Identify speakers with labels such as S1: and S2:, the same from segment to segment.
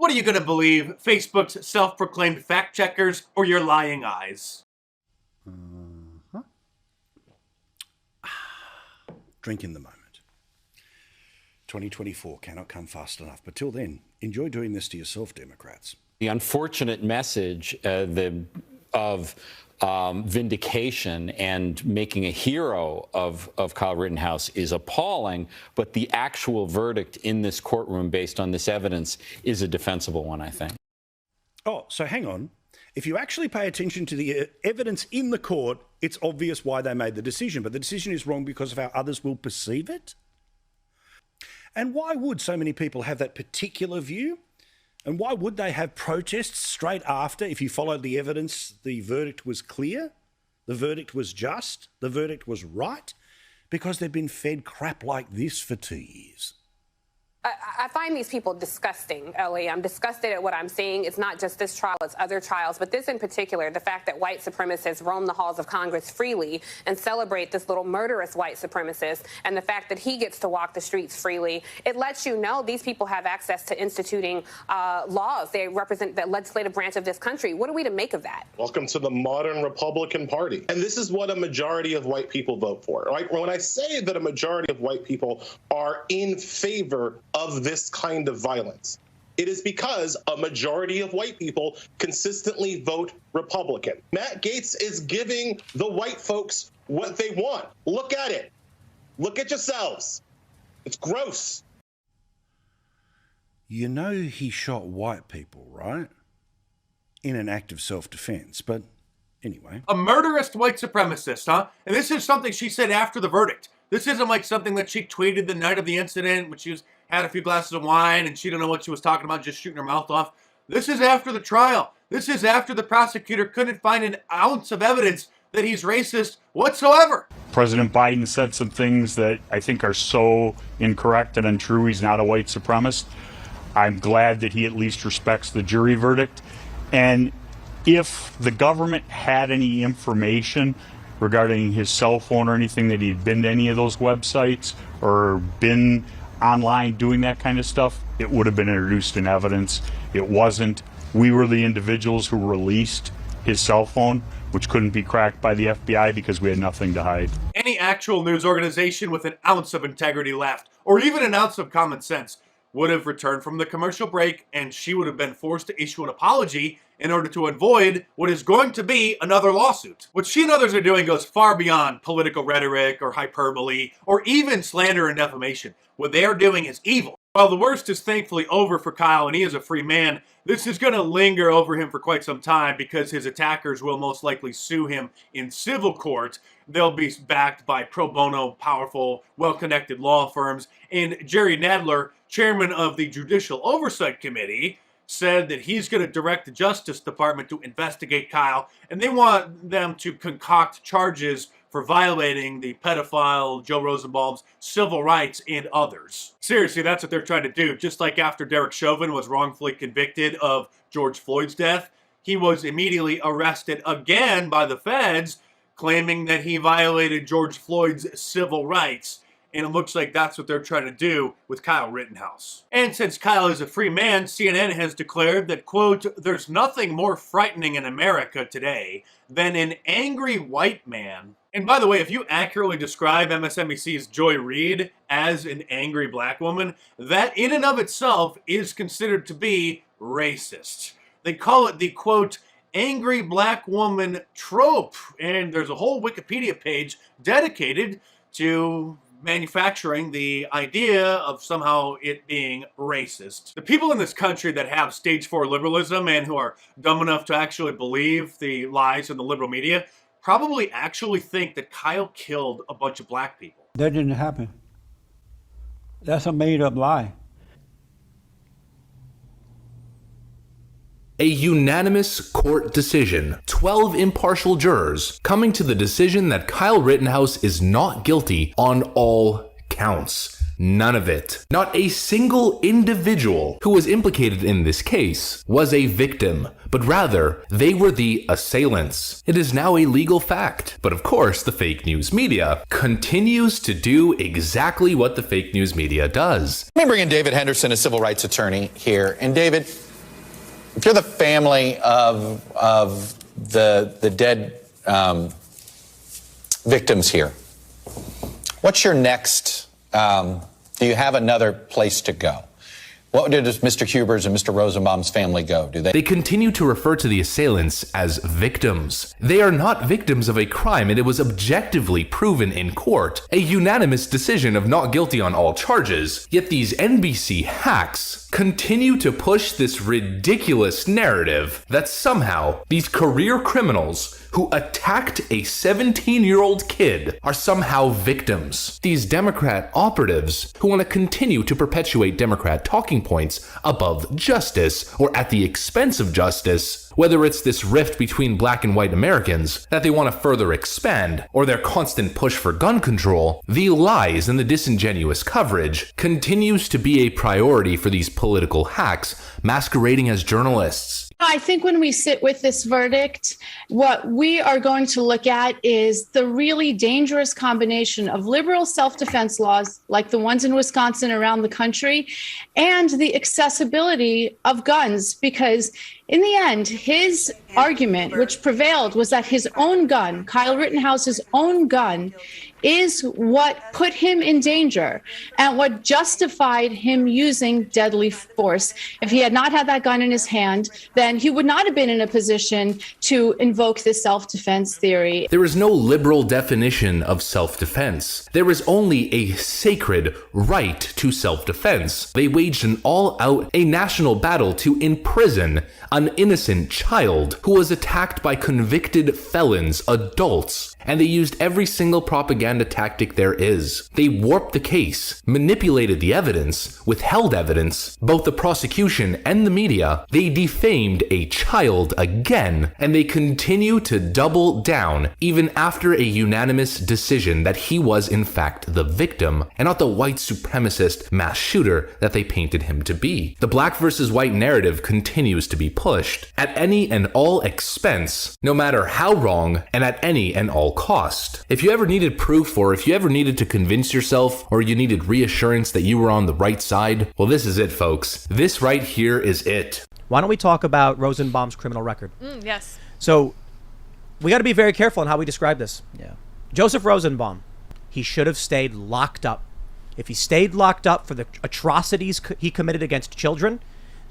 S1: What are you going to believe? Facebook's self-proclaimed fact checkers or your lying eyes?
S2: Drink in the moment. 2024 cannot come fast enough. But till then, enjoy doing this to yourself, Democrats.
S3: The unfortunate message of vindication and making a hero of Kyle Rittenhouse is appalling, but the actual verdict in this courtroom based on this evidence is a defensible one, I think.
S2: Oh, so hang on. If you actually pay attention to the evidence in the court, it's obvious why they made the decision, but the decision is wrong because of how others will perceive it? And why would so many people have that particular view? And why would they have protests straight after, if you followed the evidence, the verdict was clear, the verdict was just, the verdict was right? Because they've been fed crap like this for 2 years.
S4: I find these people disgusting, Ellie. I'm disgusted at what I'm seeing. It's not just this trial, it's other trials. But this in particular, the fact that white supremacists roam the halls of Congress freely and celebrate this little murderous white supremacist, and the fact that he gets to walk the streets freely, it lets you know these people have access to instituting laws. They represent the legislative branch of this country. What are we to make of that?
S5: Welcome to the modern Republican Party. And this is what a majority of white people vote for, right? When I say that a majority of white people are in favor of this kind of violence, it is because a majority of white people consistently vote Republican. Matt Gaetz is giving the white folks what they want. Look at it. Look at yourselves. It's gross.
S2: You know he shot white people, right? In an act of self-defense, but anyway.
S1: A murderous white supremacist, huh? And this is something she said after the verdict. This isn't like something that she tweeted the night of the incident when she had a few glasses of wine and she didn't know what she was talking about, just shooting her mouth off. This is after the trial. This is after the prosecutor couldn't find an ounce of evidence that he's racist whatsoever.
S6: President Biden said some things that I think are so incorrect and untrue. He's not a white supremacist. I'm glad that he at least respects the jury verdict. And if the government had any information regarding his cell phone or anything, that he'd been to any of those websites or been online doing that kind of stuff, it would have been introduced in evidence. It wasn't. We were the individuals who released his cell phone, which couldn't be cracked by the FBI because we had nothing to hide.
S1: Any actual news organization with an ounce of integrity left, or even an ounce of common sense, would have returned from the commercial break, and she would have been forced to issue an apology in order to avoid what is going to be another lawsuit. What she and others are doing goes far beyond political rhetoric or hyperbole or even slander and defamation. What they are doing is evil. While the worst is thankfully over for Kyle and he is a free man, this is going to linger over him for quite some time because his attackers will most likely sue him in civil court. They'll be backed by pro bono, powerful, well-connected law firms. And Jerry Nadler, chairman of the Judicial Oversight Committee, said that he's going to direct the Justice Department to investigate Kyle, and they want them to concoct charges for violating the pedophile Joe Rosenbaum's civil rights and others. Seriously, that's what they're trying to do. Just like after Derek Chauvin was wrongfully convicted of George Floyd's death, he was immediately arrested again by the feds, claiming that he violated George Floyd's civil rights. And it looks like that's what they're trying to do with Kyle Rittenhouse. And since Kyle is a free man, CNN has declared that, quote, "There's nothing more frightening in America today than an angry white man." And by the way, if you accurately describe MSNBC's Joy Reid as an angry black woman, that in and of itself is considered to be racist. They call it the, quote, angry black woman trope. And there's a whole Wikipedia page dedicated to manufacturing the idea of somehow it being racist. The people in this country that have stage 4 liberalism and who are dumb enough to actually believe the lies in the liberal media probably actually think that Kyle killed a bunch of black people.
S7: That didn't happen. That's a made-up lie.
S8: A unanimous court decision, 12 impartial jurors coming to the decision that Kyle Rittenhouse is not guilty on all counts. None of it. Not a single individual who was implicated in this case was a victim, but rather they were the assailants. It is now a legal fact. But of course, the fake news media continues to do exactly what the fake news media does.
S9: Let me bring in David Henderson, a civil rights attorney here. And David, if you're the family of the dead victims here, what's your next? Do you have another place to go? What does Mr. Huber's and Mr. Rosenbaum's family go? Do
S8: They continue to refer to the assailants as victims. They are not victims of a crime, and it was objectively proven in court, a unanimous decision of not guilty on all charges. Yet these NBC hacks continue to push this ridiculous narrative that somehow these career criminals who attacked a 17-year-old kid are somehow victims. These Democrat operatives who want to continue to perpetuate Democrat talking points above justice or at the expense of justice, whether it's this rift between black and white Americans that they want to further expand, or their constant push for gun control, the lies and the disingenuous coverage continues to be a priority for these political hacks masquerading as journalists.
S10: I think when we sit with this verdict, what we are going to look at is the really dangerous combination of liberal self-defense laws, like the ones in Wisconsin around the country, and the accessibility of guns. Because in the end, his argument, which prevailed, was that his own gun, Kyle Rittenhouse's own gun, is what put him in danger and what justified him using deadly force. If he had not had that gun in his hand, then he would not have been in a position to invoke this self-defense theory.
S8: There is no liberal definition of self-defense. There is only a sacred right to self-defense. They waged an all-out, a national battle to imprison an innocent child who was attacked by convicted felons, adults, and they used every single propaganda tactic there is. They warped the case, manipulated the evidence, withheld evidence, both the prosecution and the media. They defamed a child again, and they continue to double down even after a unanimous decision that he was in fact the victim and not the white supremacist mass shooter that they painted him to be. The black versus white narrative continues to be pushed at any and all expense, no matter how wrong, and at any and all cost. If you ever needed proof, or if you ever needed to convince yourself, or you needed reassurance that you were on the right side, well, this is it, folks. This right here is it.
S11: Why don't we talk about Rosenbaum's criminal record?
S12: Yes.
S11: So we got to be very careful in how we describe this.
S13: Yeah.
S11: Joseph Rosenbaum, he should have stayed locked up. If he stayed locked up for the atrocities he committed against children,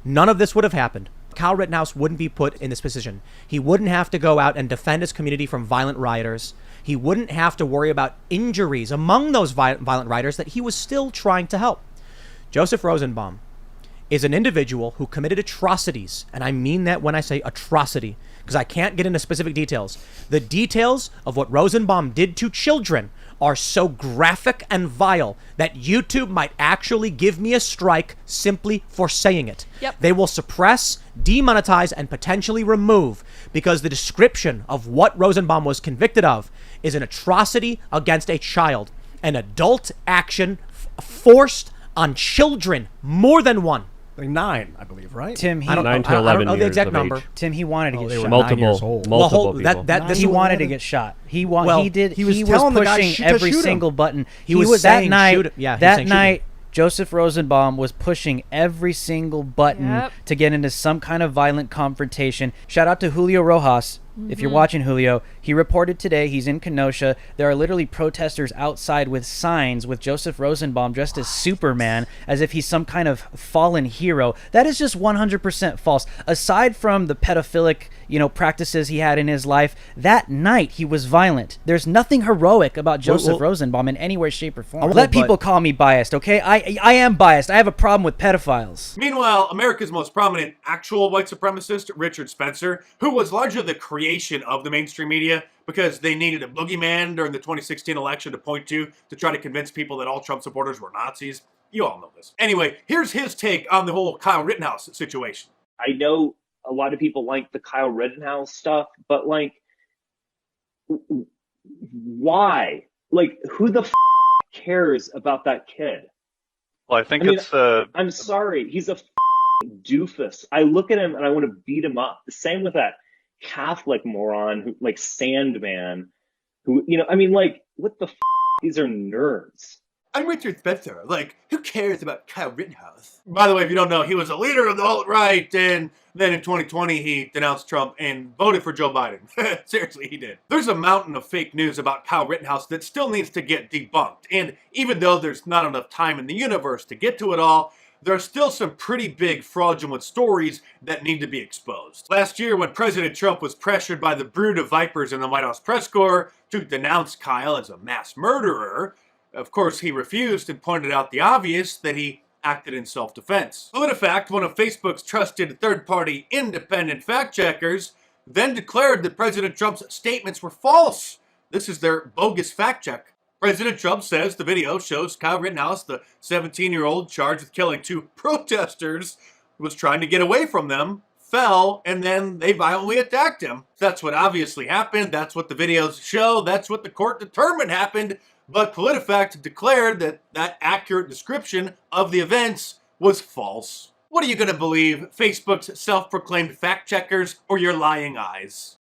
S11: none of this would have happened. Kyle Rittenhouse wouldn't be put in this position. He wouldn't have to go out and defend his community from violent rioters. He wouldn't have to worry about injuries among those violent rioters that he was still trying to help. Joseph Rosenbaum is an individual who committed atrocities, and I mean that when I say atrocity, because I can't get into specific details. The details of what Rosenbaum did to children are so graphic and vile that YouTube might actually give me a strike simply for saying it.
S12: Yep.
S11: They will suppress, demonetize, and potentially remove, because the description of what Rosenbaum was convicted of is an atrocity against a child, an adult action forced on children, more than one.
S13: Like 9, I believe, right?
S14: Tim, he,
S11: I don't know the exact number.
S14: Tim, he wanted to get shot.
S13: Multiple
S11: people.
S14: He wanted to get shot. He was
S11: telling the guy
S14: pushing every single button.
S11: He was saying,
S14: that night. That night,
S11: shoot
S14: Joseph Rosenbaum was pushing every single button to get into some kind of violent confrontation. Shout out to Julio Rojas. If you're watching, Julio, he reported today he's in Kenosha. There are literally protesters outside with signs with Joseph Rosenbaum dressed as Superman, as if he's some kind of fallen hero. That is just 100% false. Aside from the pedophilic, practices he had in his life, that night he was violent. There's nothing heroic about Joseph Rosenbaum in any way, shape, or form. Let people call me biased, okay? I am biased. I have a problem with pedophiles.
S1: Meanwhile, America's most prominent actual white supremacist, Richard Spencer, who was largely the creation of the mainstream media because they needed a boogeyman during the 2016 election to point to try to convince people that all Trump supporters were Nazis. You all know this. Anyway, here's his take on the whole Kyle Rittenhouse situation.
S15: I know a lot of people like the Kyle Rittenhouse stuff, but why? Who the cares about that kid?
S16: Well, I mean,
S15: I'm sorry, he's a doofus. I look at him and I want to beat him up. The same with that Catholic moron who, Sandman, who, what the These are nerds.
S1: I'm Richard Spencer. Like, who cares about Kyle Rittenhouse? By the way, if you don't know, he was a leader of the alt-right, and then in 2020, he denounced Trump and voted for Joe Biden. Seriously, he did. There's a mountain of fake news about Kyle Rittenhouse that still needs to get debunked. And even though there's not enough time in the universe to get to it all, there are still some pretty big fraudulent stories that need to be exposed. Last year, when President Trump was pressured by the brood of vipers in the White House press corps to denounce Kyle as a mass murderer, of course, he refused and pointed out the obvious, that he acted in self-defense. PolitiFact, one of Facebook's trusted third-party independent fact-checkers, then declared that President Trump's statements were false. This is their bogus fact-check. President Trump says the video shows Kyle Rittenhouse, the 17-year-old charged with killing 2 protesters, who was trying to get away from them, fell, and then they violently attacked him. That's what obviously happened. That's what the videos show. That's what the court determined happened. But PolitiFact declared that that accurate description of the events was false. What are you going to believe, Facebook's self-proclaimed fact-checkers or your lying eyes?